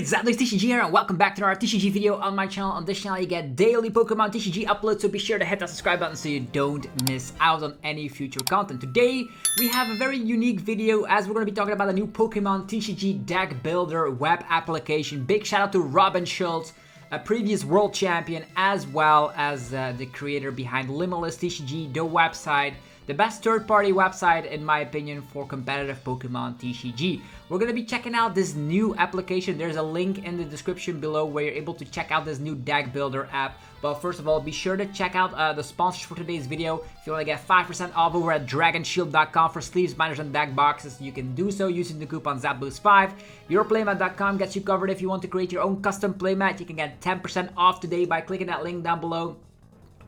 it's ZapdosTCG here, and welcome back to another TCG video on my channel. On this channel you get daily Pokemon TCG uploads, so be sure to hit that subscribe button so you don't miss out on any future content. Today we have a very unique video as we're going to be talking about a new Pokemon TCG deck builder web application. Big shout out to Robin Schultz, a previous world champion, as well as the creator behind LIMITLESSTCG, the website. The best third-party website, in my opinion, for competitive Pokemon TCG. We're going to be checking out this new application. There's a link in the description below where you're able to check out this new deck builder app. But first of all, be sure to check out the sponsors for today's video. If you want to get 5% off over at dragonshield.com for sleeves, binders, and deck boxes, you can do so using the coupon ZapdosT5. YourPlaymat.com gets you covered if you want to create your own custom playmat. You can get 10% off today by clicking that link down below.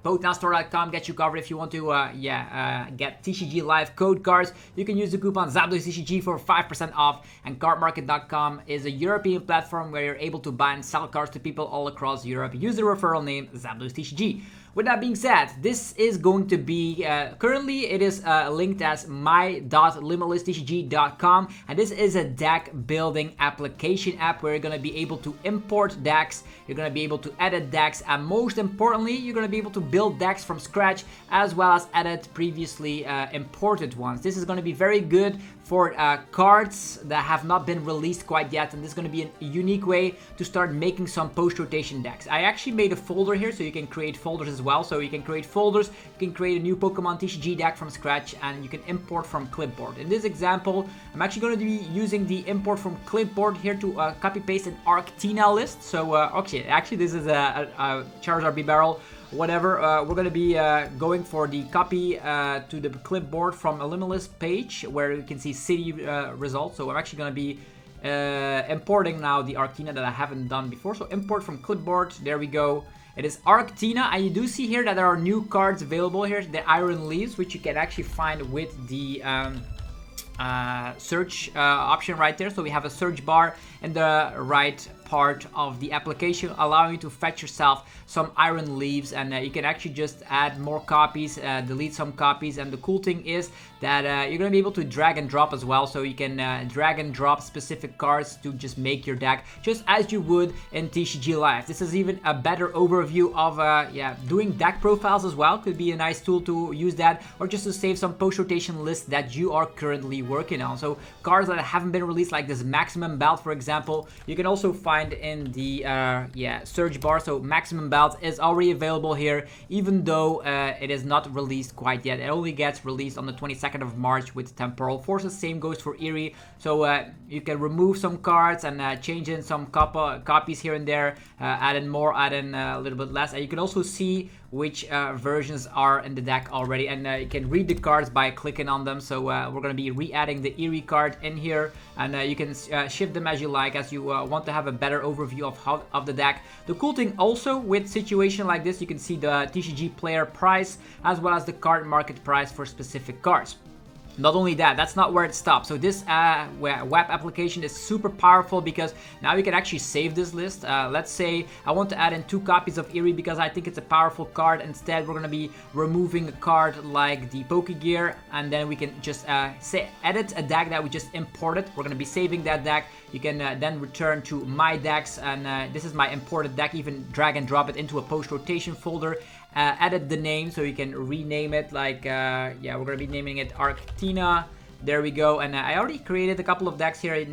PokemonStore.com gets you covered if you want to get TCG Live code cards. You can use the coupon ZapdosTCG for 5% off. And CARDMARKET.com is a European platform where you're able to buy and sell cards to people all across Europe. Use the referral name ZapdosTCG. With that being said, this is going to be, currently it is linked as my.limitlesstcg.com, and this is a deck building application app where you're going to be able to import decks, you're going to be able to edit decks, and most importantly, you're going to be able to build decks from scratch as well as edit previously imported ones. This is going to be very good for cards that have not been released quite yet, and this is going to be a unique way to start making some post-rotation decks. I actually made a folder here so you can create folders as well. So you can create folders, you can create a new Pokemon TCG deck from scratch, and you can import from clipboard. In this example, I'm actually going to be using the import from clipboard here to copy paste an Arctina list. So actually this is a Charizard B-Barrel, whatever. We're going to be going for the copy to the clipboard from a Limitless page where you can see city results. So I'm actually going to be importing now the Arctina that I haven't done before. So import from clipboard, there we go. It is Arctina, and you do see here that there are new cards available here, the Iron Leaves, which you can actually find with the search option right there. So we have a search bar in the right part of the application, allowing you to fetch yourself some Iron Leaves, and you can actually just add more copies, delete some copies. And the cool thing is that you're going to be able to drag and drop as well, so you can drag and drop specific cards to just make your deck just as you would in TCG Live. This is even a better overview of doing deck profiles as well. Could be a nice tool to use that, or just to save some post-rotation lists that you are currently working on. So cards that haven't been released, like this Maximum Belt, for example, you can also find in the search bar. So Maximum Belt is already available here, even though it is not released quite yet. It only gets released on the 22nd of March with Temporal Forces. Same goes for Eerie. So you can remove some cards and change in some copies here and there, add in more, add in a little bit less. And you can also see which versions are in the deck already, and you can read the cards by clicking on them. So we're going to be re-adding the Eerie card in here, and you can shift them as you like, as you want to have a better overview of the deck. The cool thing also with situation like this, you can see the TCG player price as well as the card market price for specific cards. Not only that, that's not where it stops. So this web application is super powerful because now you can actually save this list. Let's say I want to add in 2 copies of Eerie because I think it's a powerful card. Instead, we're going to be removing a card like the Pokegear, and then we can just edit a deck that we just imported. We're going to be saving that deck. You can then return to My Decks, and this is my imported deck. Even drag and drop it into a post-rotation folder. Edit the name so you can rename it, like we're gonna be naming it Arctina. There we go. And I already created a couple of decks here in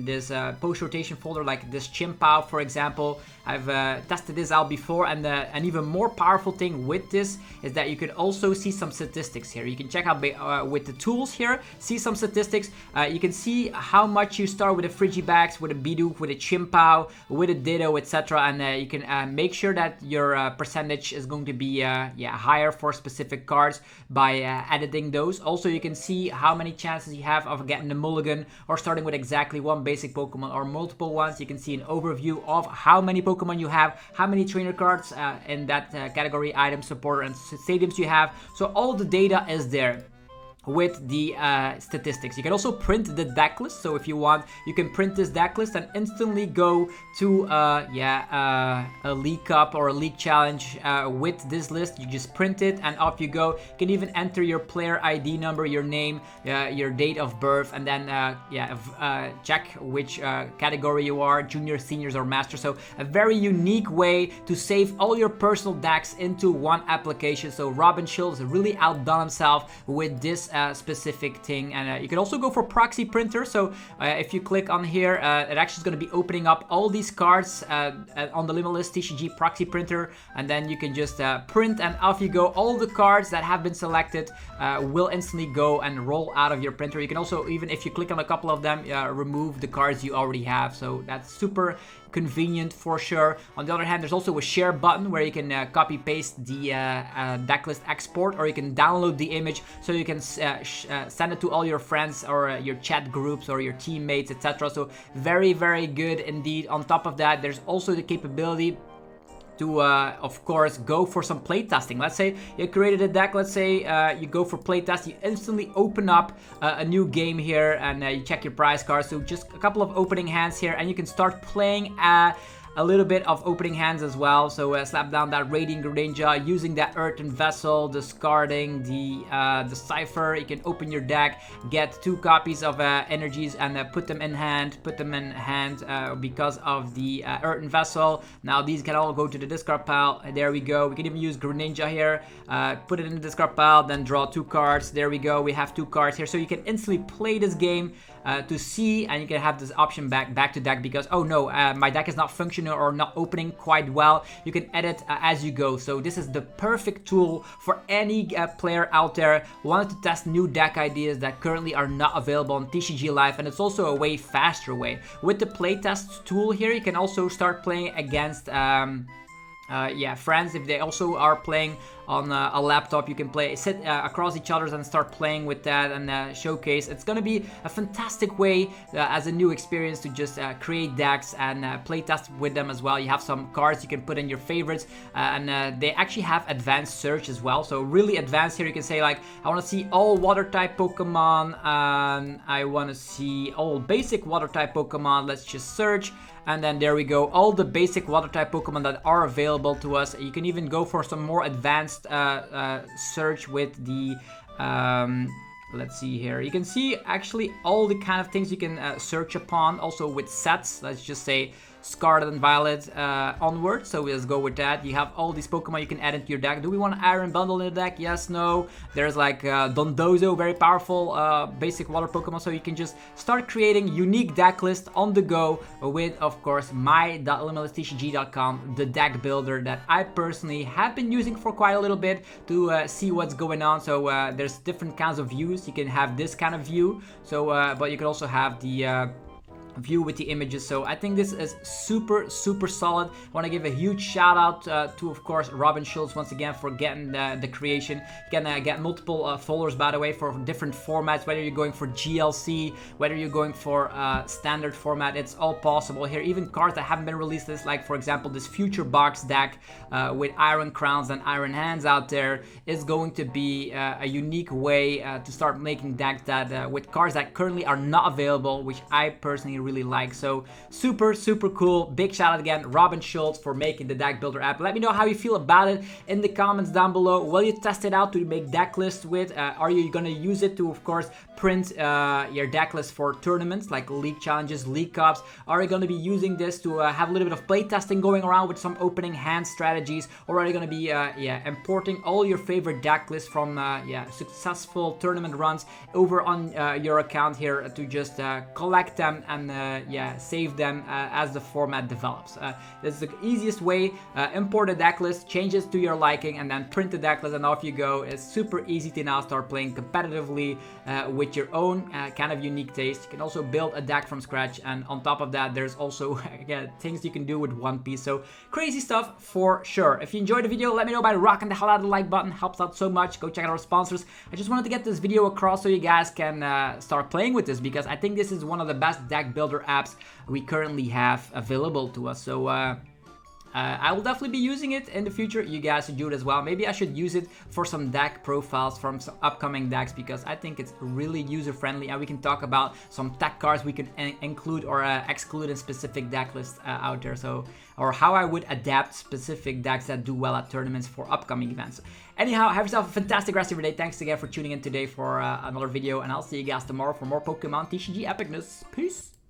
this post-rotation folder, like this chien-pao, for example. I've tested this out before, and an even more powerful thing with this is that you can also see some statistics here. You can check out with the tools here, see some statistics. You can see how much you start with a Frigibax, with a Bidoof, with a chien-pao, with a Ditto, etc. And you can make sure that your percentage is going to be higher for specific cards by editing those. Also, you can see how many chances you have of getting the mulligan, or starting with exactly one basic Pokemon or multiple ones. You can see an overview of how many Pokemon you have, how many trainer cards in that category, item, supporter, and stadiums you have. So all the data is there. with the statistics. You can also print the deck list, so if you want, you can print this deck list and instantly go to a league cup or a league challenge with this list. You just print it and off you go. You can even enter your player ID number, your name, your date of birth, and then check which category you are, junior, seniors, or master. So a very unique way to save all your personal decks into one application. So Robin Schulz really outdone himself with this specific thing. And you can also go for proxy printer. So if you click on here, it actually is going to be opening up all these cards on the LIMITLESSTCG proxy printer, and then you can just print and off you go. All the cards that have been selected will instantly go and roll out of your printer. You can also, even if you click on a couple of them, remove the cards you already have. So that's super convenient for sure. On the other hand, there's also a share button where you can copy paste the deck list export, or you can download the image so you can send it to all your friends or your chat groups or your teammates, etc. So very, very good indeed. On top of that, there's also the capability to, of course, go for some playtesting. Let's say you created a deck, let's say you go for playtest, you instantly open up a new game here, and you check your prize cards. So just a couple of opening hands here, and you can start playing a little bit of opening hands as well. So slap down that Radiant Greninja, using that Earthen Vessel, discarding the Cipher. You can open your deck, get 2 copies of energies, and put them in hand. Because of the Earthen Vessel. Now these can all go to the discard pile. There we go. We can even use Greninja here, put it in the discard pile, then draw 2 cards. There we go. We have 2 cards here, so you can instantly play this game to see, and you can have this option back to deck because, oh no, my deck is not functioning or not opening quite well. You can edit as you go. So this is the perfect tool for any player out there who wanted to test new deck ideas that currently are not available on TCG Live, and it's also a way faster way. With the playtest tool here, you can also start playing against friends. If they also are playing on a laptop, you can sit across each other and start playing with that and showcase. It's going to be a fantastic way as a new experience to just create decks and play test with them as well. You have some cards you can put in your favorites, and they actually have advanced search as well. So really advanced here. You can say like, I want to see all water type Pokemon, I want to see all basic water type Pokemon. Let's just search. And then there we go, all the basic water type Pokemon that are available to us. You can even go for some more advanced search with the let's see here. You can see actually all the kind of things you can search upon, also with sets. Let's just say Scarlet and Violet onward. So let's go with that. You have all these Pokemon you can add into your deck. Do we want Iron Bundle in the deck? Yes, no. There's like Dondozo, very powerful basic water Pokemon. So you can just start creating unique deck lists on the go with, of course, my.limitlesstcg.com, the deck builder that I personally have been using for quite a little bit to see what's going on. So there's different kinds of views. You can have this kind of view. So, but you can also have the view with the images. So I think this is super solid. I want to give a huge shout out to, of course, Robin Schulz once again for getting the creation. You can get multiple folders, by the way, for different formats, whether you're going for GLC, whether you're going for standard format. It's all possible here. Even cards that haven't been released, like for example this Future Box deck with Iron Crowns and Iron Hands out there, is going to be a unique way to start making decks that with cards that currently are not available, which I personally really like. So super cool. Big shout out again, Robin Schulz, for making the deck builder app. Let me know how you feel about it in the comments down below. Will you test it out to make deck lists with? Are you gonna use it to, of course, print your deck list for tournaments like league challenges, league cups? Are you gonna be using this to have a little bit of play testing going around with some opening hand strategies? Or are you gonna be importing all your favorite deck lists from successful tournament runs over on your account here to just collect them and save them as the format develops? This is the easiest way. Import a deck list, change it to your liking, and then print the deck list, and off you go. It's super easy to now start playing competitively with your own kind of unique taste. You can also build a deck from scratch, and on top of that, there's also things you can do with one piece. So crazy stuff for sure. If you enjoyed the video, let me know by rocking the hell out of the like button. Helps out so much. Go check out our sponsors. I just wanted to get this video across so you guys can start playing with this, because I think this is one of the best deck builder apps we currently have available to us. So I will definitely be using it in the future. You guys should do it as well. Maybe I should use it for some deck profiles from some upcoming decks, because I think it's really user-friendly, and we can talk about some tech cards we could include or exclude in specific deck lists out there. So, or how I would adapt specific decks that do well at tournaments for upcoming events. Anyhow, have yourself a fantastic rest of your day. Thanks again for tuning in today for another video, and I'll see you guys tomorrow for more Pokemon TCG epicness. Peace!